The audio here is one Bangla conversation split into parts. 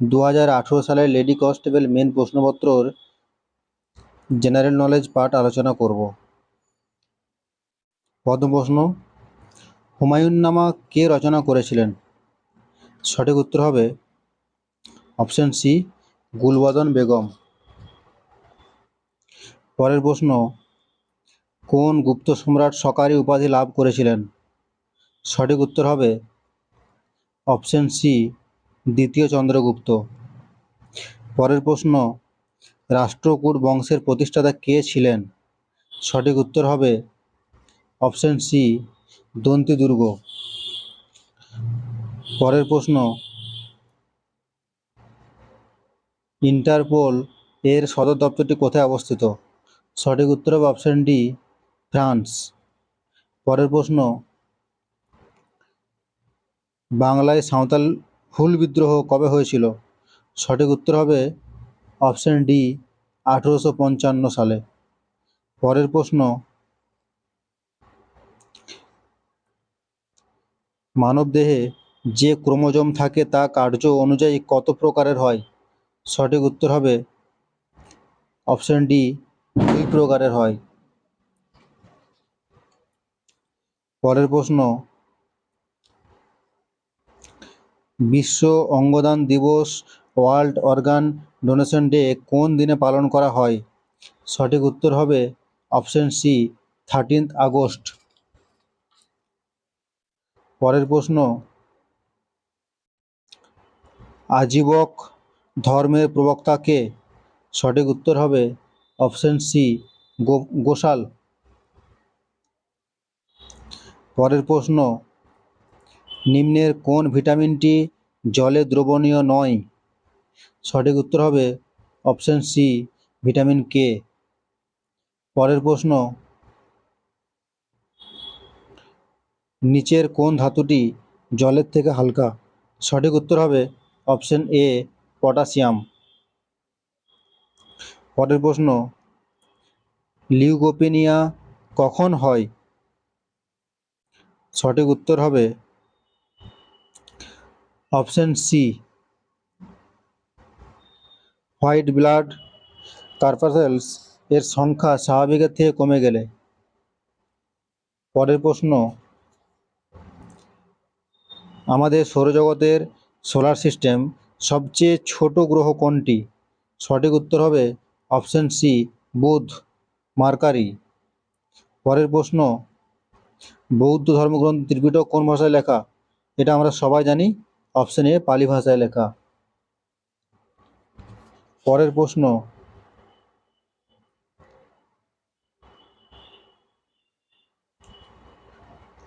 2018 সালের লেডি কনস্টেবল মেন প্রশ্নপত্রর জেনারেল নলেজ পার্ট আলোচনা করব। প্রথম প্রশ্ন, হুমায়ুন্নামা কে রচনা করেছিলেন? সঠিক উত্তর হবে অপশন সি, গুলবদন বেগম। পরের প্রশ্ন, কোন গুপ্ত সম্রাট সকারি উপাধি লাভ করেছিলেন? সঠিক উত্তর হবে অপশন সি, দ্বিতীয় চন্দ্রগুপ্ত। পরের প্রশ্ন, রাষ্ট্রকূট বংশের প্রতিষ্ঠাতা কে ছিলেন? সঠিক উত্তর হবে অপশন সি, দন্তি দুর্গ। পরের প্রশ্ন, ইন্টারপোল এর সদর দপ্তরটি কোথায় অবস্থিত? সঠিক উত্তর হবে অপশন ডি, ফ্রান্স। পরের প্রশ্ন, বাংলায় সাঁওতাল হুল বিদ্রোহ কবে হয়েছিল? সঠিক উত্তর হবে অপশন ডি, 1855 সালে। পরের প্রশ্ন, মানবদেহে যে ক্রোমোজোম থাকে তা কার্য অনুযায়ী কত প্রকারের হয়? সঠিক উত্তর হবে অপশন ডি, 2 প্রকারের হয়। পরের প্রশ্ন, বিশ্ব অঙ্গদান দিবস ওয়ার্ল্ড অর্গান ডোনেশন ডে কোন দিনে পালন করা হয়? সঠিক উত্তর হবে অপশন সি, 13 আগস্ট। পরের প্রশ্ন, আজীবক ধর্মের প্রবক্তা কে? সঠিক উত্তর হবে অপশন সি, গোশাল। পরের প্রশ্ন, নিম্নের কোন ভিটামিনটি জলে দ্রবণীয় নয়? সঠিক উত্তর হবে অপশন সি, ভিটামিন কে। পরের প্রশ্ন, নিচের কোন ধাতুটি জলের থেকে হালকা? সঠিক উত্তর হবে অপশন এ, পটাশিয়াম। পরের প্রশ্ন, লিউকোপেনিয়া কখন হয়? সঠিক উত্তর হবে option C, white blood corpuscles এর সংখ্যা স্বাভাবিকের থেকে কমে গেলে। পরের প্রশ্ন, আমাদের সৌরজগতের সোলার সিস্টেম সবচেয়ে ছোট গ্রহ কোনটি? সঠিক উত্তর হবে অপশন সি, বুধ, মার্কারি। পরের প্রশ্ন, বৌদ্ধ ধর্মগ্রন্থ ত্রিপিটক কোন ভাষায় লেখা? এটা আমরা সবাই জানি, অপশন এ, পালি ভাষায় লেখা। পরের প্রশ্ন,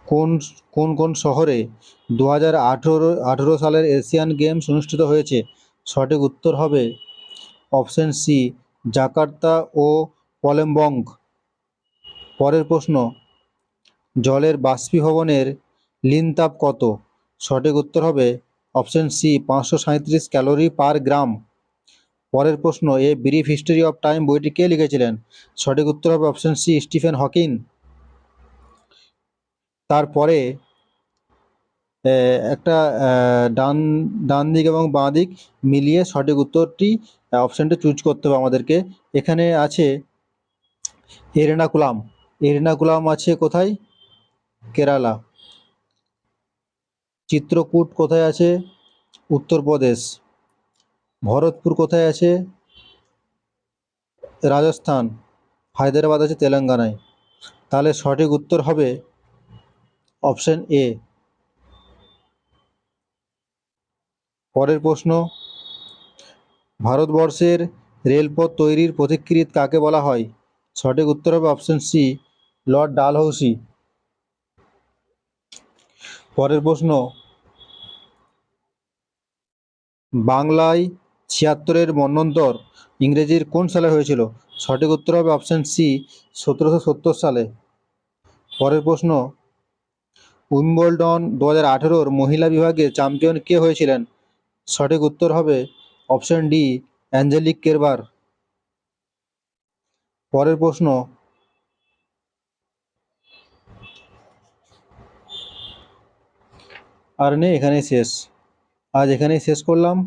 কোন কোন কোন শহরে 2018 সালের এশিয়ান গেমস অনুষ্ঠিত হয়েছে? সঠিক উত্তর হবে অপশন সি, জাকার্তা ও পলেমবং। পরের প্রশ্ন, জলের বাষ্পীভবনের লিন তাপ কত? সঠিক উত্তর হবে অপশন সি, 537 ক্যালোরি পার গ্রাম। পরের প্রশ্ন, a brief history of time বইটি কে লিখেছিলেন? সঠিক উত্তর হবে অপশন সি, স্টিফেন হকিং। তারপরে একটা ডান ডান দিক এবং বাঁ দিক মিলিয়ে সঠিক উত্তরটি অপশানটা চুজ করতে হবে আমাদেরকে। এখানে আছে এর্নাকুলাম। এর্নাকুলাম আছে কোথায়? কেরালা। চিত্রকূট কোথায় আছে? উত্তরপ্রদেশ। ভরতপুর কোথায় আছে? রাজস্থান। হায়দ্রাবাদ আছে তেলেঙ্গানায়। তাহলে সঠিক উত্তর হবে অপশন এ। পরের প্রশ্ন, ভারতবর্ষের রেলপথ তৈরির পথিকৃৎ কাকে বলা হয়? সঠিক উত্তর হবে অপশন সি, লর্ড ডালহৌসি। পরের প্রশ্ন, বাংলায় 76-এর মন্বন্তর ইংরেজির কোন সালে হয়েছিল? সঠিক উত্তর হবে অপশন সি, 1770 সালে। পরের প্রশ্ন, উইম্বলডন 2018-র মহিলা বিভাগে চ্যাম্পিয়ন কে হয়েছিলেন? সঠিক উত্তর হবে অপশন ডি, অ্যাঞ্জেলিক কেরবার। পরের প্রশ্ন, আর নেই, এখানেই শেষ। আজ এখানেই শেষ করলাম।